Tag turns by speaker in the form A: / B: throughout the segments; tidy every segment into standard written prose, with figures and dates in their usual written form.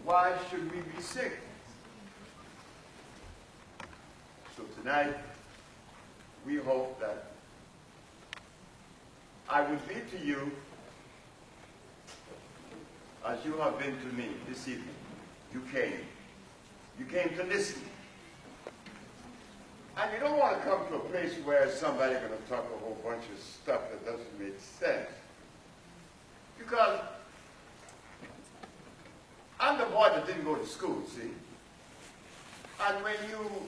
A: why should we be sick? So tonight, we hope that I will be to you as you have been to me this evening. You came. You came to listen. And you don't want to come to a place where somebody's going to talk a whole bunch of stuff that doesn't make sense. Because I'm the boy that didn't go to school, see? And when you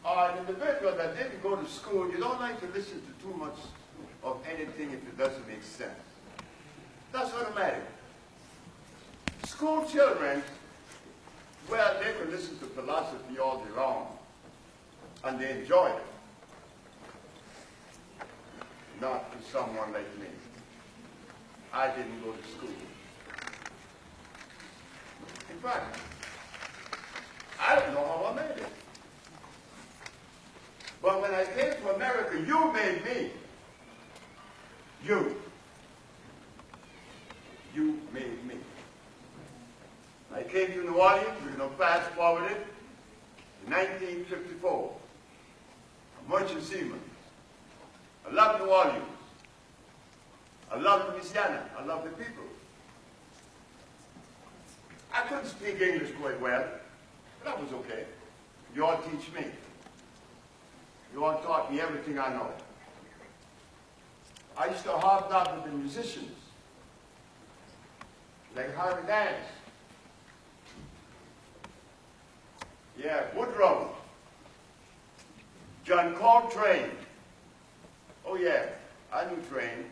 A: are an individual that didn't go to school, you don't like to listen to too much of anything if it doesn't make sense. That's automatic. School children, well, they can listen to philosophy all day long, and they enjoy it. Not to someone like me. I didn't go to school. In fact, I don't know how I made it. But when I came to America, you made me. You. You made me. I came to New Orleans, we're going to fast forward it, in 1954. A merchant seaman. I love New Orleans. I love Louisiana. I love the people. I couldn't speak English quite well, but that was okay. You all teach me. You all taught me everything I know. I used to hobnob with the musicians, like Harry Dance. Yeah, Woodrow. John Coltrane. Oh yeah, I knew Train.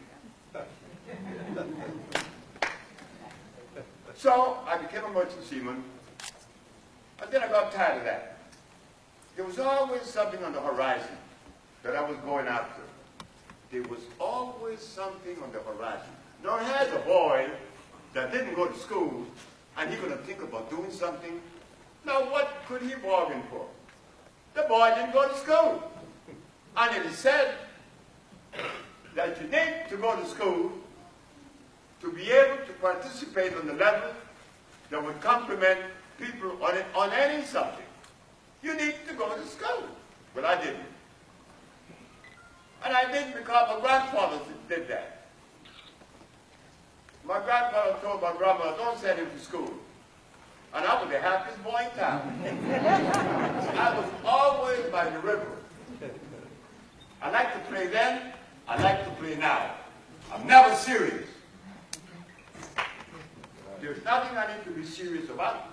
A: So I became a merchant seaman, and then I got tired of that. There was always something on the horizon that I was going after. There was always something on the horizon. Now here's a boy that didn't go to school, and he's going to think about doing something. Now what could he bargain for? The boy didn't go to school. And it is said that you need to go to school to be able to participate on the level that would complement people on any subject. You need to go to school. But I didn't. And I didn't because my grandfather did that. My grandfather told my grandmother, don't send him to school. And I was the happiest boy in town. I was always by the river. I like to play then, I like to play now. I'm never serious. There's nothing I need to be serious about.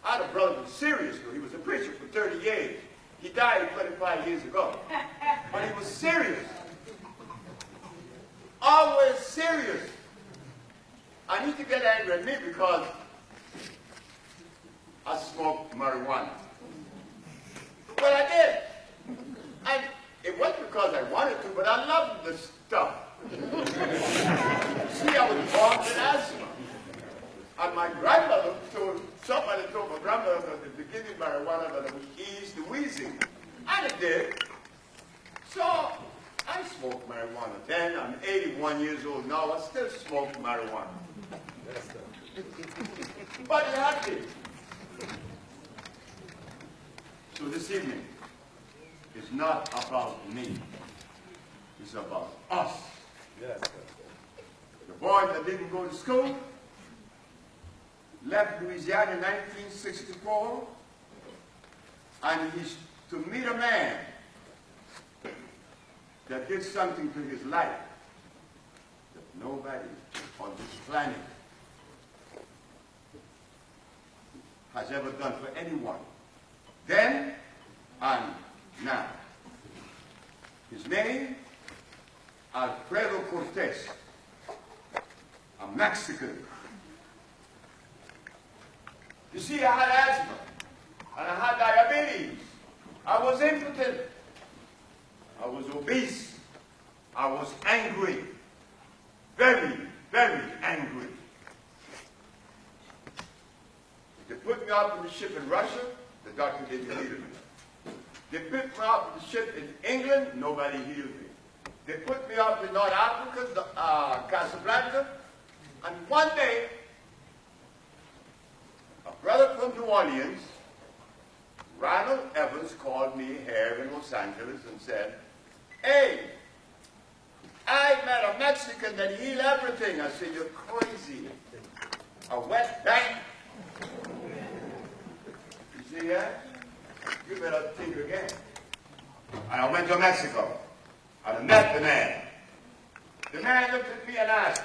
A: I had a brother who was serious, though. He was a preacher for 30 years. He died 25 years ago. But he was serious. Always serious. I need to get angry at me because I smoked marijuana. Well, I did. And it wasn't because I wanted to, but I loved the stuff. See, I was born with asthma. And my grandmother somebody told my grandmother that the beginning marijuana that it would ease the wheezing. And it did. So I smoked marijuana then. I'm 81 years old now. I still smoke marijuana. But it had to. So this evening is not about me. It's about us. Yes. The boy that didn't go to school left Louisiana in 1964, and he's to meet a man that did something to his life that nobody on this planet has ever done for anyone, then and now. His name, Alfredo Cortez, a Mexican. You see, I had asthma, and I had diabetes. I was impotent. I was obese. I was angry. Very, very angry. They put me out on the ship in Russia. The doctor didn't heal me. They put me out on the ship in England. Nobody healed me. They put me up in North Africa, Casablanca, and one day, Orleans, Ronald Evans called me here in Los Angeles and said, "Hey, I met a Mexican that healed everything." I said, "You're crazy. A wet bank?" You see that? You better think again. And I went to Mexico. And I met the man. The man looked at me and asked,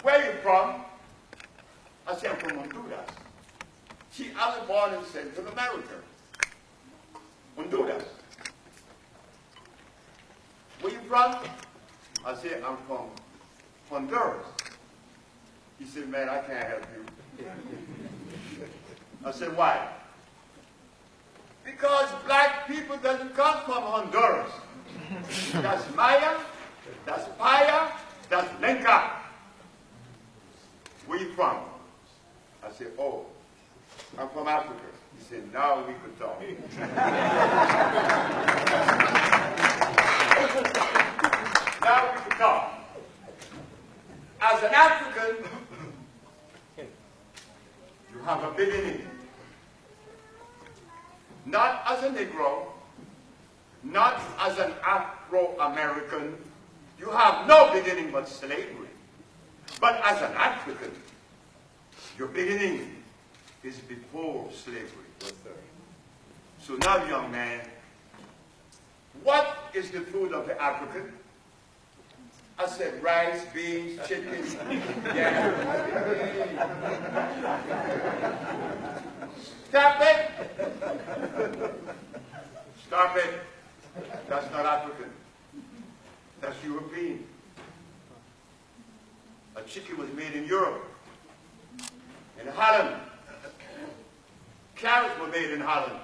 A: "Where are you from?" I said, "I'm from Honduras." See, I was born in Central America. Honduras. "Where you from?" I said, "I'm from Honduras." He said, "Man, I can't help you." I said, "Why?" "Because black people doesn't come from Honduras. That's Maya, that's Paya, that's Lenca." "Where you from?" I said, "Oh, I'm from Africa." He said, "Now we could talk." Now we could talk. As an African, you have a beginning. Not as a Negro, not as an Afro-American. You have no beginning but slavery. But as an African, your beginning is before slavery. Yes, sir. So now, young man, what is the food of the African? I said, rice, beans, chicken. Yeah. Stop it. Stop it. That's not African. That's European. A chicken was made in Europe, in Holland. Carrots were made in Holland.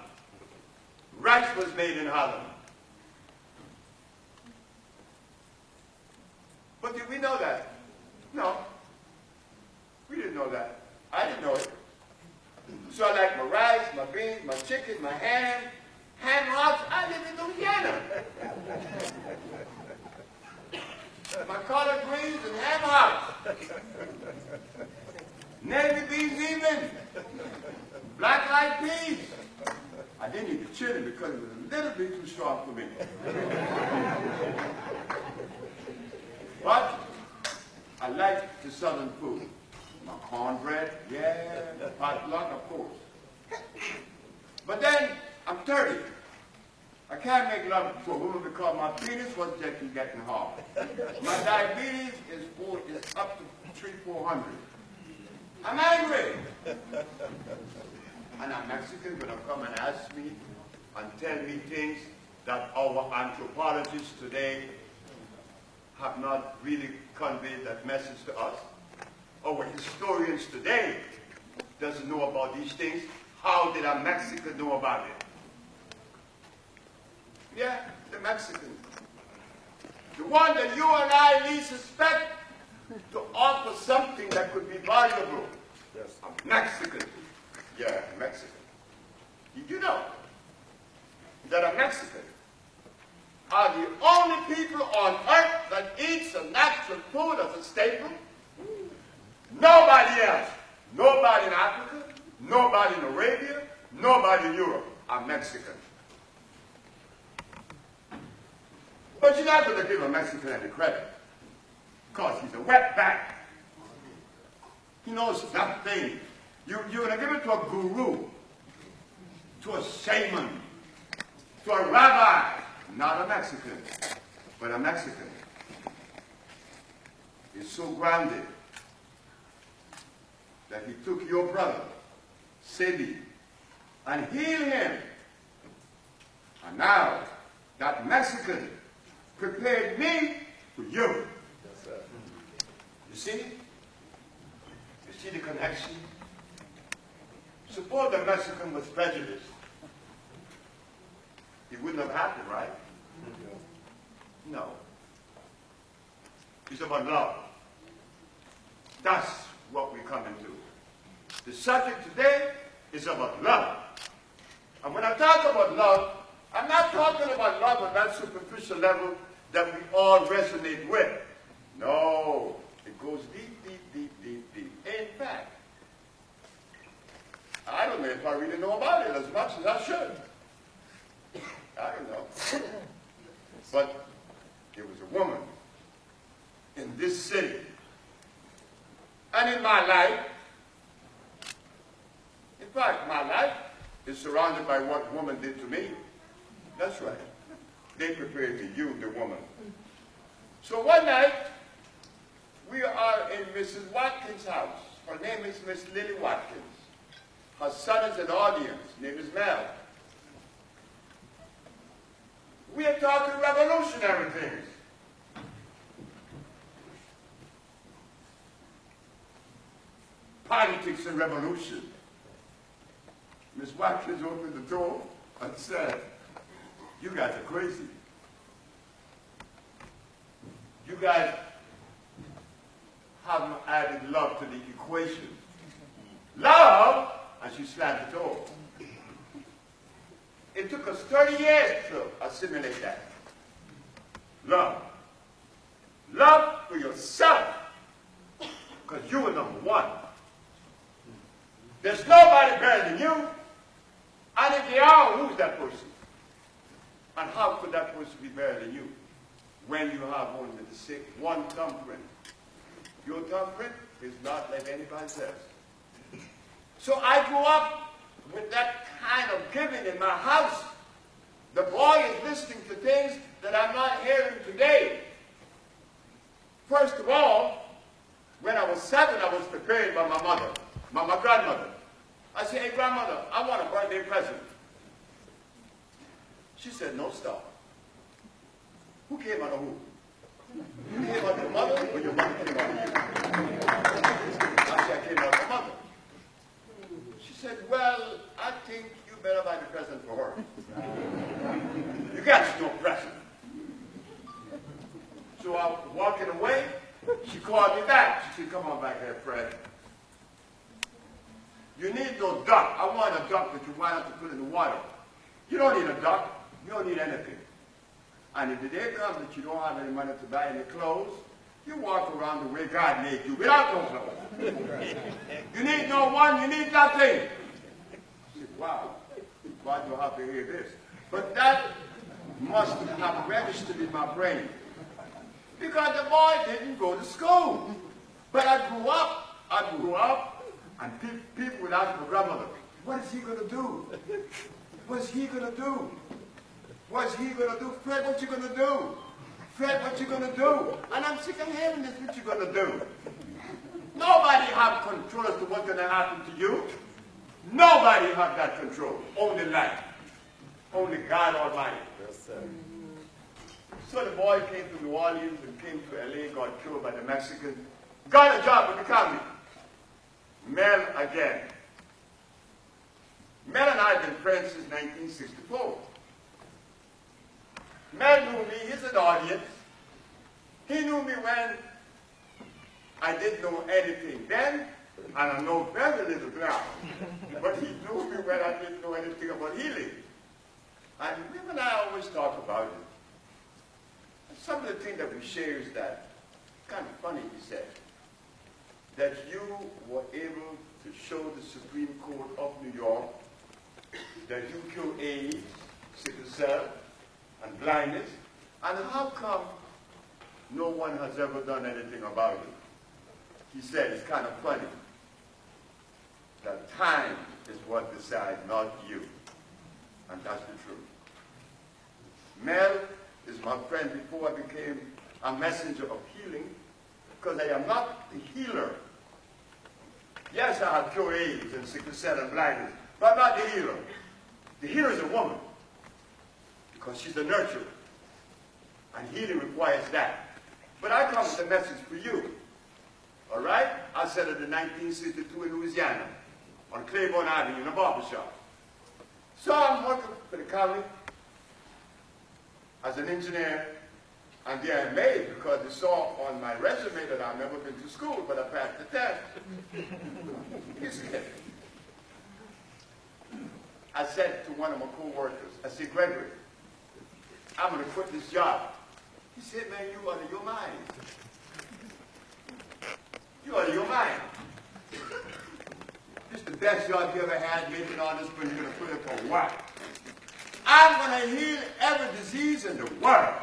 A: Rice was made in Holland. But did we know that? No. We didn't know that. I didn't know it. So I like my rice, my beans, my chicken, my ham. Ham hocks. I live in Louisiana. My collard greens and ham hocks. Navy beans even. Black-eyed peas. I didn't eat the chili because it was a little bit too strong for me. But I like the southern food. My cornbread, yeah, potluck, of course. But then I'm 30. I can't make love to a woman because my penis was just getting hard. My diabetes is up to 300-400. I'm angry. And a Mexican gonna come and ask me and tell me things that our anthropologists today have not really conveyed that message to us. Our historians today doesn't know about these things. How did a Mexican know about it? Yeah, the Mexican. The one that you and I least suspect to offer something that could be valuable. Yes. A Mexican. Yeah, Mexican. Did you know that a Mexican are the only people on earth that eats a natural food as a staple? Nobody else. Nobody in Africa, nobody in Arabia, nobody in Europe are Mexican. But you're not going to give a Mexican any credit because he's a wetback. He knows nothing. You're going to give it to a guru, to a shaman, to a rabbi, not a Mexican, but a Mexican is so grounded that he took your brother, Sebi, and healed him. And now, that Mexican prepared me for you. Yes, sir. You see? You see the connection? Suppose the Mexican was prejudiced. It wouldn't have happened, right? No. It's about love. That's what we come into. The subject today is about love. And when I talk about love, I'm not talking about love on that superficial level that we all resonate with. No. It goes deep, deep, deep, deep, deep. In fact, I don't if I really know about it as much as I should. I don't know. But there was a woman in this city and in my life. In fact, my life is surrounded by what woman did to me. That's right. They prepared me, you, the woman. So one night, we are in Mrs. Watkins' house. Her name is Miss Lily Watkins. Her son is an audience. His name is Mel. We are talking revolutionary things. Politics and revolution. Miss Watkins opened the door and said, "You guys are crazy. You guys haven't added love to the equation. Love?" And she slammed the door. It took us 30 years to assimilate that. Love. Love for yourself. Because you are number one. There's nobody better than you. And if they are, who's that person? And how could that person be better than you when you have only one thumbprint? Your thumbprint is not like anybody else's. So I grew up with that kind of giving in my house. The boy is listening to things that I'm not hearing today. First of all, when I was 7, I was prepared by my mother, my grandmother. I said, "Hey, grandmother, I want a birthday present." She said, "No, stop. Who came out of who? You came out of your mother, or your mother came out of you?" I said, "I came out of my mother." She said, "Well, I think you better buy the present for her. You got no present." So I was walking away. She called me back. She said, "Come on back here, Fred. You need no duck. I want a duck that you wind up to put in the water. You don't need a duck. You don't need anything. And if the day comes that you don't have any money to buy any clothes, you walk around the way God made you without no clothes. You need no one. You need nothing." I said, "Wow. Why do I have to hear this?" But that must have registered in my brain. Because the boy didn't go to school. But I grew up, and people would ask my grandmother, "What is he going to do? What's he going to do? What's he going to do? Fred, what you going to do? Fred, what you going to do?" And I'm sick of hearing this, "What you going to do?" Nobody have control as to what's going to happen to you. Nobody have that control. Only life. Only God Almighty. Yes, sir. So the boy came to New Orleans and came to LA, got killed by the Mexicans, got a job with the county. Mel again. Mel and I have been friends since 1964. Mel knew me, he's an audience. He knew me when I didn't know anything then, and I know very little now. But he knew me when I didn't know anything about healing. And him and I always talk about it. And some of the things that we share is that, kind of funny, he said, that you were able to show the Supreme Court of New York that you cure AIDS, sickle cell, and blindness, and how come no one has ever done anything about it? He said, it's kind of funny, that time is what decides, not you. And that's the truth. Mel is my friend before I became a messenger of healing, because I am not the healer. Yes, I have cured AIDS and sickle cell and blindness, but I'm not the healer. The healer is a woman, because she's a nurturer. And healing requires that. But I come with a message for you. All right? I said it in 1962 in Louisiana, on Claiborne Avenue in a barbershop. So I'm working for the county as an engineer, and they are amazed because they saw on my resume that I've never been to school, but I passed the test. He said, I said to one of my co-workers, I said, "Gregory, I'm going to quit this job." He said, "Man, you out of your mind. You out of your mind. This is the the best job you ever had, making all this money, you're going to put it for what? I'm going to heal every disease in the world.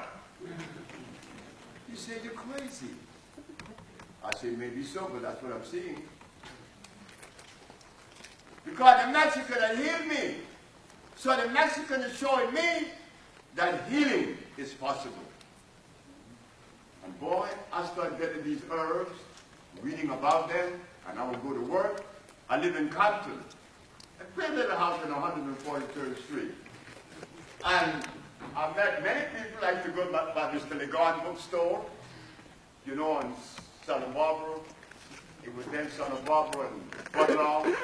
A: You say, you're crazy. I say, maybe so, but that's what I'm seeing. Because the Mexican had healed me. So the Mexican is showing me that healing is possible. And boy, I started getting these herbs, reading about them, and I would go to work. I live in Compton, a pretty little house in 143rd Street. And I met many people. I used to go by Mr. Legon bookstore, you know, in Santa Barbara. It was then Santa Barbara and Butler.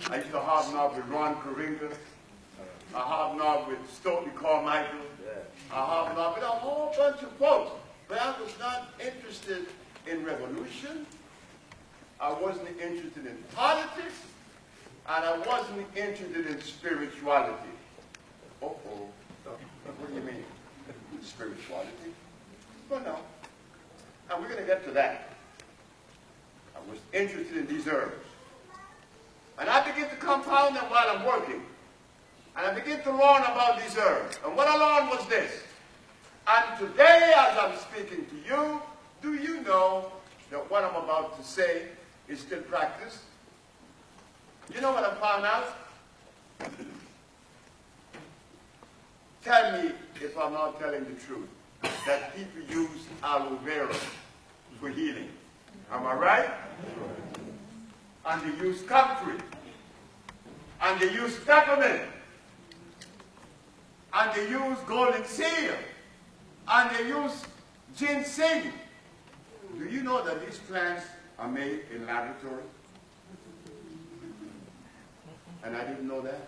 A: I used to hobnob with Ron Karinga. I hobnobbed with Stokely Carmichael. I hobnobbed with a whole bunch of folks. But I was not interested in revolution. I wasn't interested in politics. And I wasn't interested in spirituality. Uh-oh. What do you mean? Spirituality? Well, no. And we're going to get to that. I was interested in these herbs. And I begin to compound them while I'm working. And I begin to learn about these herbs. And what I learned was this. And today, as I'm speaking to you, do you know that what I'm about to say is still practiced? You know what I found out? Tell me if I'm not telling the truth, that people use aloe vera for healing. Am I right? And they use comfrey. And they use peppermint. And they use golden seal. And they use ginseng. Do you know that these plants are made in laboratory? And I didn't know that.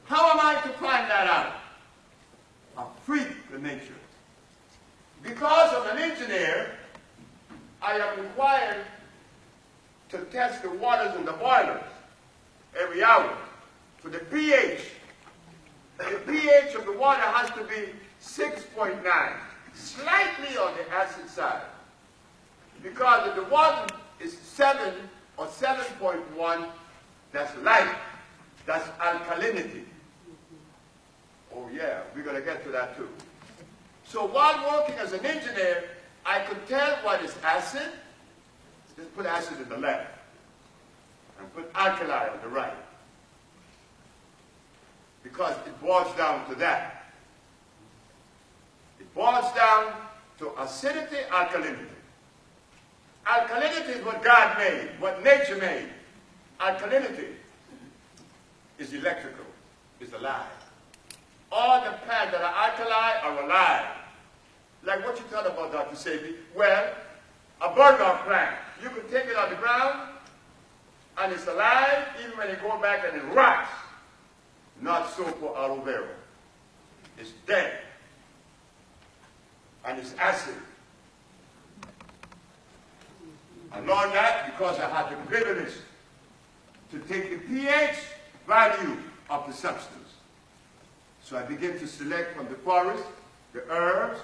A: How am I to find that out? A freak of nature. Because I'm an engineer, I am required to test the waters in the boilers every hour for the pH. The pH of the water has to be 6.9, slightly on the acid side. Because if the water is 7 or 7.1, that's light. That's alkalinity. Oh yeah, we're going to get to that too. So while working as an engineer, I could tell what is acid. Just put acid in the left. And put alkali on the right. Because it boils down to that. It boils down to acidity, alkalinity. Alkalinity is what God made, what nature made. Alkalinity is electrical, is alive. All the plants that are alkali are alive. Like what you thought about, Dr. Sebi? Well, a burdock plant. You can take it on the ground, and it's alive, even when you go back and it rots. Not so for aloe vera. It's dead. And it's acid. I learned that because I had the privilege to take the pH value of the substance. So I began to select from the forest the herbs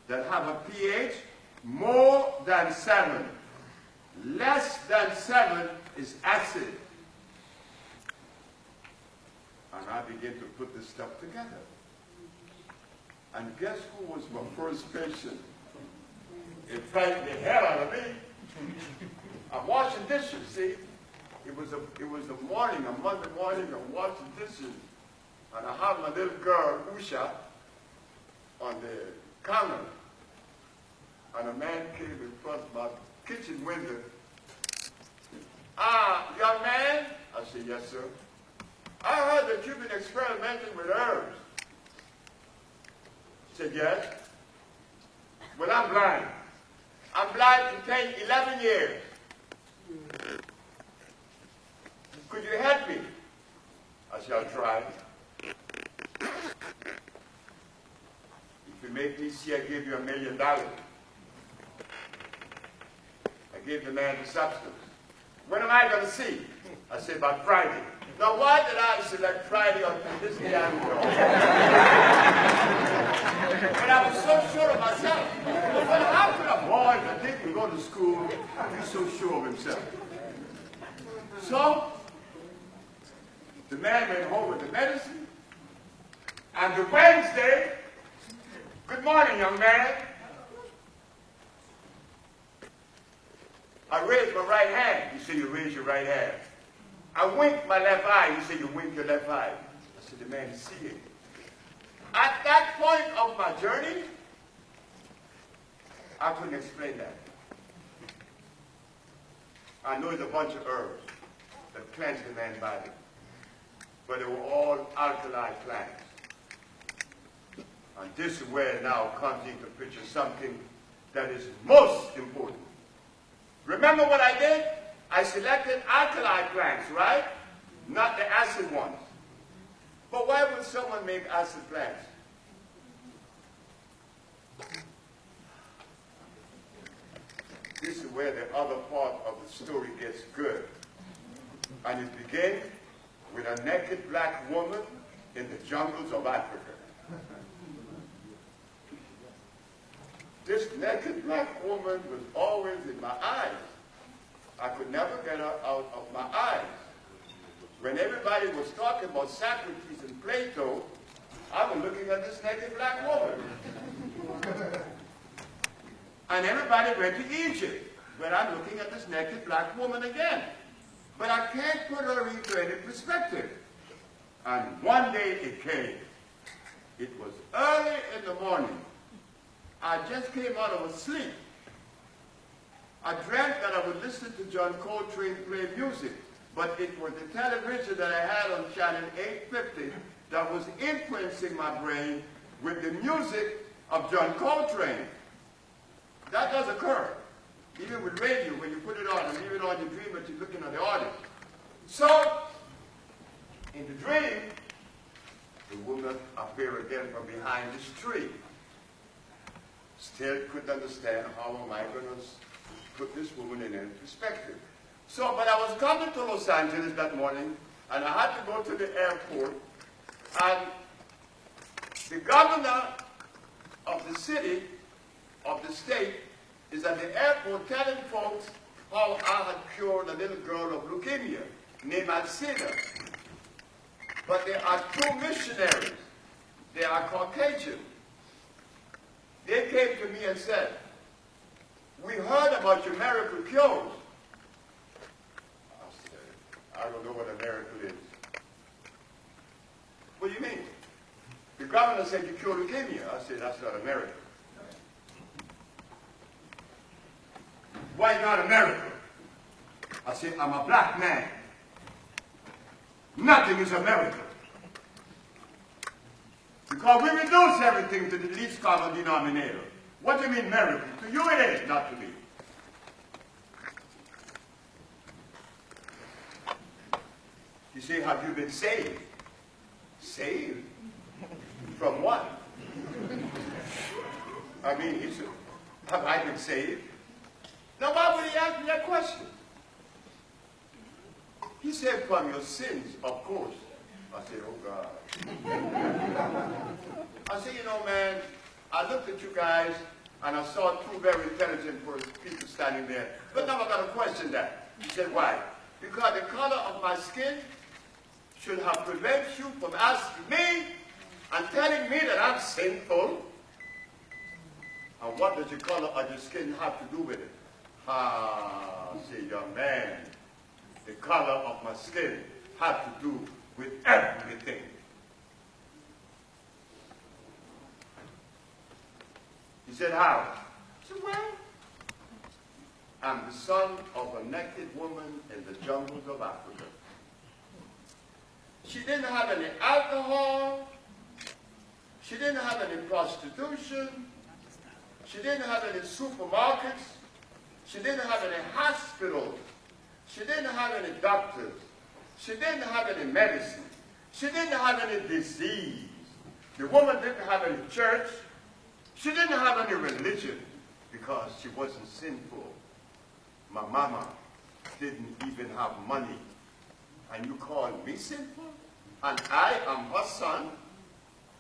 A: that have a pH more than 7. Less than 7 is acid. And I began to put this stuff together. And guess who was my first patient? It frightened the hell out of me. I'm washing dishes, see? It was a morning, a Monday morning, I'm washing dishes. And I have my little girl, Usha, on the counter. And a man came in front of my kitchen window. Ah, young man? I said, yes, sir. I heard that you've been experimenting with herbs. He said, yes. Well, I'm blind. I'm blind for 11 years. Could you help me? I shall try. If you make me see, I give you $1 million. I gave the man the substance. When am I going to see? I said, by Friday. Now, why did I select Friday on this day? I don't know. But I was so sure of myself. Well, how could a boy that didn't go to school be so sure of himself? So, The man went home with the medicine. And the Wednesday, good morning, young man. I raised my right hand. You say you raise your right hand. I winked my left eye. You say you wink your left eye. I said, the man is seeing. At that point of my journey, I couldn't explain that. I know it's a bunch of herbs that cleanse the man's body, but they were all alkali plants. And this is where now comes into picture something that is most important. Remember what I did? I selected alkali plants, right? Not the acid ones. But why would someone make acid plants? This is where the other part of the story gets good. And it began with a naked black woman in the jungles of Africa. This naked black woman was always in my eyes. I could never get her out of my eyes. When everybody was talking about Socrates and Plato, I was looking at this naked black woman. And everybody went to Egypt, but I'm looking at this naked black woman again. But I can't put her into any perspective. And one day it came. It was early in the morning. I just came out of a sleep. I dreamt that I would listen to John Coltrane play music, but it was the television that I had on channel 850 that was influencing my brain with the music of John Coltrane. That does occur. Even with radio, when you put it on and leave it on, you dream that you're looking at the audience. So, in the dream, the woman appeared again from behind this tree. Still couldn't understand how am I going to put this woman in perspective. So, but I was coming to Los Angeles that morning, and I had to go to the airport, and the governor of the city, of the state, is at the airport telling folks how I had cured a little girl of leukemia named Alcina. But there are two missionaries. They are Caucasian. They came to me and said, we heard about your miracle cures. I said, I don't know what a miracle is. What do you mean? The governor said you cured leukemia. I said, that's not a miracle. Why not a miracle? I said, I'm a black man. Nothing is a miracle. Because we reduce everything to the least common denominator. What do you mean miracle? To you it is, not to me. You say, have you been saved? Saved? From what? I mean, he said, have I been saved? Now why would he ask me that question? He said, from your sins, of course. I said, oh God. I said, you know, man, I looked at you guys, and I saw two very intelligent people standing there. But now I got to question that. He said, why? Because the color of my skin should have prevented you from asking me and telling me that I'm sinful. And what does the color of your skin have to do with it? I said, young man, the color of my skin had to do with everything. He said, how? I said, well, I'm the son of a naked woman in the jungles of Africa. She didn't have any alcohol. She didn't have any prostitution. She didn't have any supermarkets. She didn't have any hospitals. She didn't have any doctors. She didn't have any medicine. She didn't have any disease. The woman didn't have any church. She didn't have any religion because she wasn't sinful. My mama didn't even have money. And you call me sinful? And I am her son?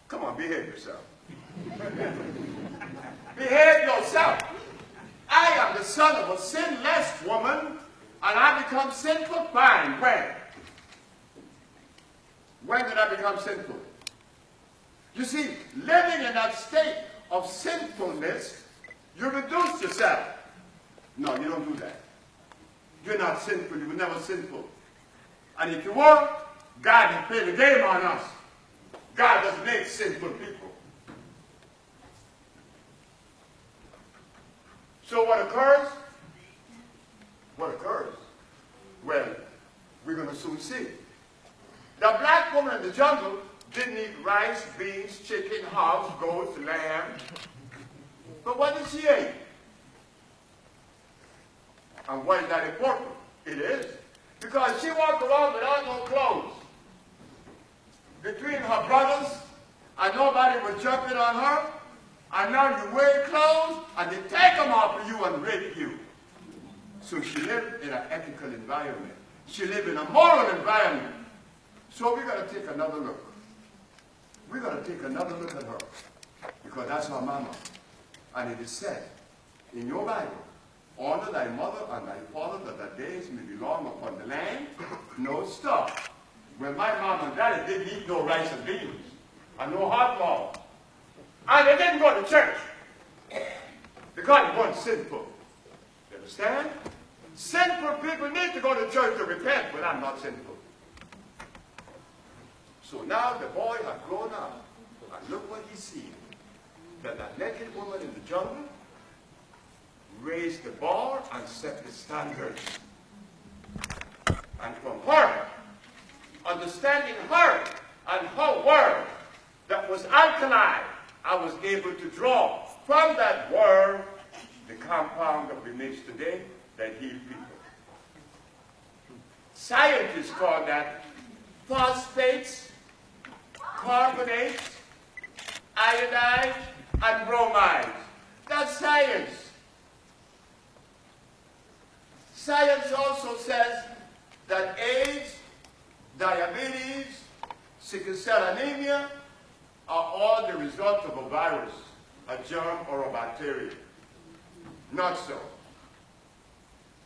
A: Come on, behave yourself. Behave yourself. I am the son of a sinless woman, and I become sinful. Fine. When? When did I become sinful? You see, living in that state of sinfulness, you reduce yourself. No, you don't do that. You're not sinful. You were never sinful. And if you were, God has played a game on us. God doesn't make sinful people. So what occurs? What occurs? Well, we're going to soon see. The black woman in the jungle didn't eat rice, beans, chicken, hogs, goats, lamb. But what did she eat? And why is that important? It is. Because she walked around without no clothes. Between her brothers, and nobody was jumping on her, and now you wear clothes, and they take them off of you and rape you. So she lived in an ethical environment. She lived in a moral environment. So we're going to take another look. We're going to take another look at her. Because that's her mama. And it is said in your Bible, honor thy mother and thy father, that thy days may be long upon the land. No stuff. When my mom and daddy didn't eat no rice and beans, and no hot dog, and they didn't go to church, because it wasn't sinful. You understand? Sinful people need to go to church to repent, but I'm not sinful. So now the boy has grown up, and look what he sees. That naked woman in the jungle raised the bar and set the standards. And from her, understanding her and her word that was alkaline, I was able to draw from that word the compound that we make today that heal people. Scientists call that phosphates, carbonates, iodine, and bromide. That's science. Science also says that AIDS, diabetes, sickle cell anemia are all the result of a virus, a germ, or a bacteria. Not so.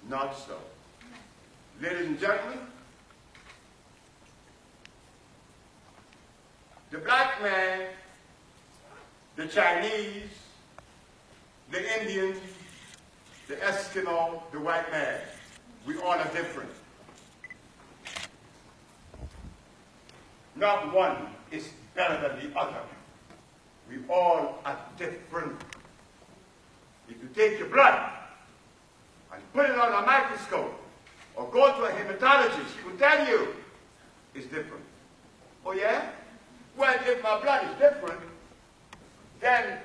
A: Not so. Ladies and gentlemen, the black man, the Chinese, the Indians, the Eskimo, the white man, we all are different. Not one is better than the other. We all are different. If you take your blood and put it on a microscope or go to a hematologist, he will tell you it's different. Oh yeah? Well, if my blood is different, then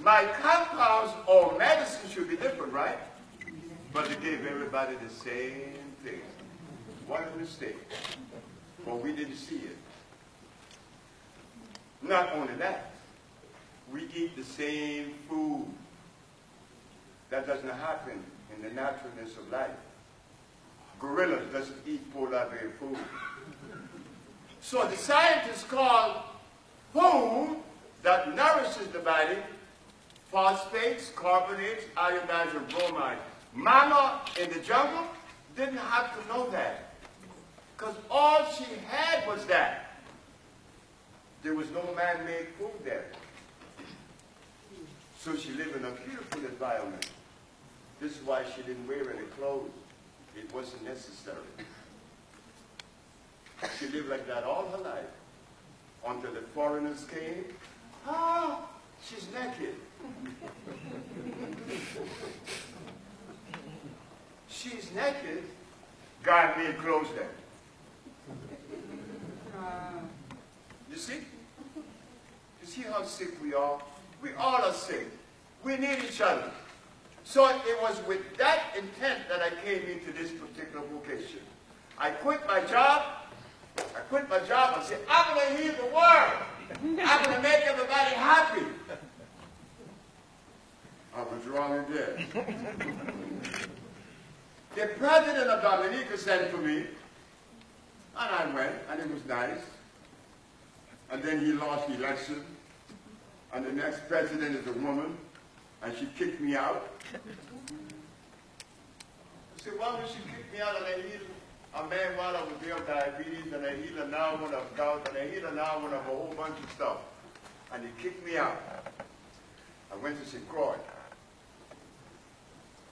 A: my compounds or medicine should be different, right? But they gave everybody the same thing. One mistake. But we didn't see it. Not only that, we eat the same food. That doesn't happen in the naturalness of life. Gorillas doesn't eat polar bear food. So the scientists call food that nourishes the body phosphates, carbonates, iodines, and bromide. Mama in the jungle didn't have to know that. Because all she had was that. There was no man-made food there. So she lived in a beautiful environment. This is why she didn't wear any clothes. It wasn't necessary. She lived like that all her life. Until the foreigners came. Ah, she's naked. She's naked. God made clothes then. You see? You see how sick we are? We all are sick. We need each other. So it was with that intent that I came into this particular vocation. I quit my job. And said, I'm going to heal the world. I'm going to make everybody happy. I was wrong again. The president of Dominica sent for me, and I went, and it was nice. And then he lost the election, and the next president is a woman, and she kicked me out. I said, why would she kick me out of that healing? a man while I was there with diabetes, and I healed another one of gout, and I healed another one of a whole bunch of stuff. And he kicked me out. I went to St. Croix,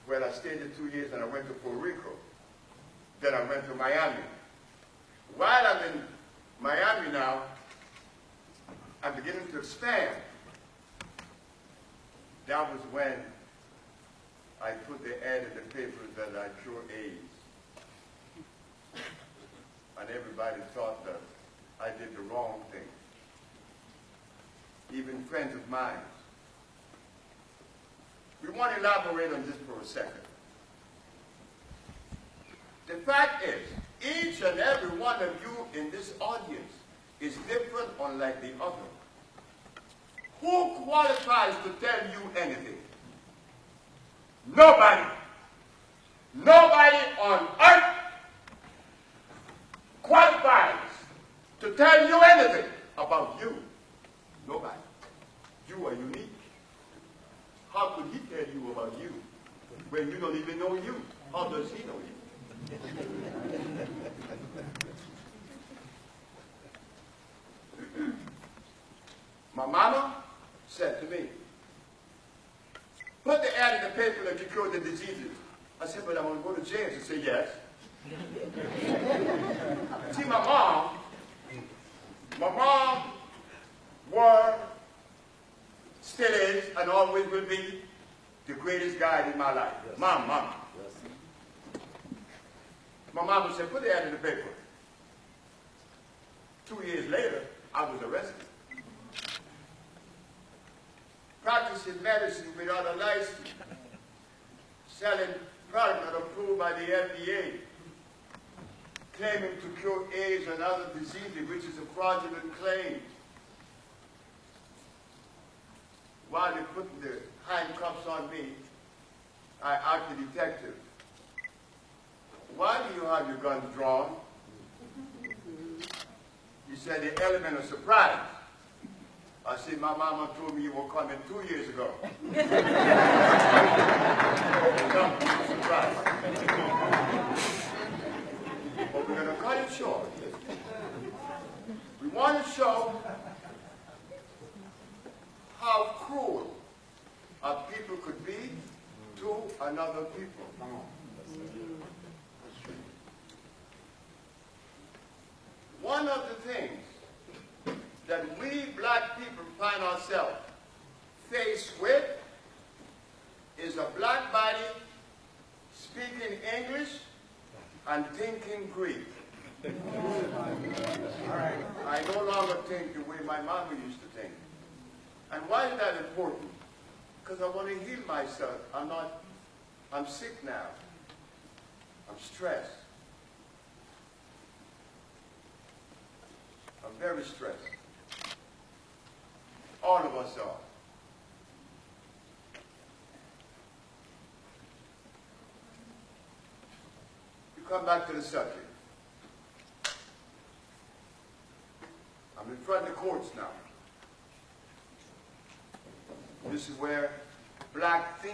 A: where I stayed there 2 years, and I went to Puerto Rico. Then I went to Miami. While I'm in Miami now, I'm beginning to expand. That was when I put the ad in the papers that I cure AIDS. And everybody thought that I did the wrong thing. Even friends of mine. We want to elaborate on this for a second. The fact is, each and every one of you in this audience is different unlike the other. Who qualifies to tell you anything? Nobody. Nobody on earth qualifies to tell you anything about you. Nobody. You are unique. How could he tell you about you when you don't even know you? How does he know you? My mama said to me, put the ad in the paper that you cured the diseases. I said, but I'm going to go to jail. She said, yes. See, my mom was, still is, and always will be the greatest guide in my life. Yes. Mama. Yes. My mama said, put the ad in the paper. 2 years later, I was arrested. Practicing medicine without a license, selling products not approved by the FDA, claiming to cure AIDS and other diseases, which is a fraudulent claim. While they put the handcuffs on me, I asked the detective, why do you have your gun drawn? He said, the element of surprise. I said, my mama told me you were coming 2 years ago. Surprise. But we're going to cut it short. We want to show how cruel a people could be to another people. One of the things that we black people find ourselves faced with is a black body speaking English and thinking Greek. I no longer think the way my mama used to think. And why is that important? Because I want to heal myself. I'm sick now. I'm stressed. I'm very stressed. All of us are. You come back to the subject. I'm in front of the courts now. This is where black thinkers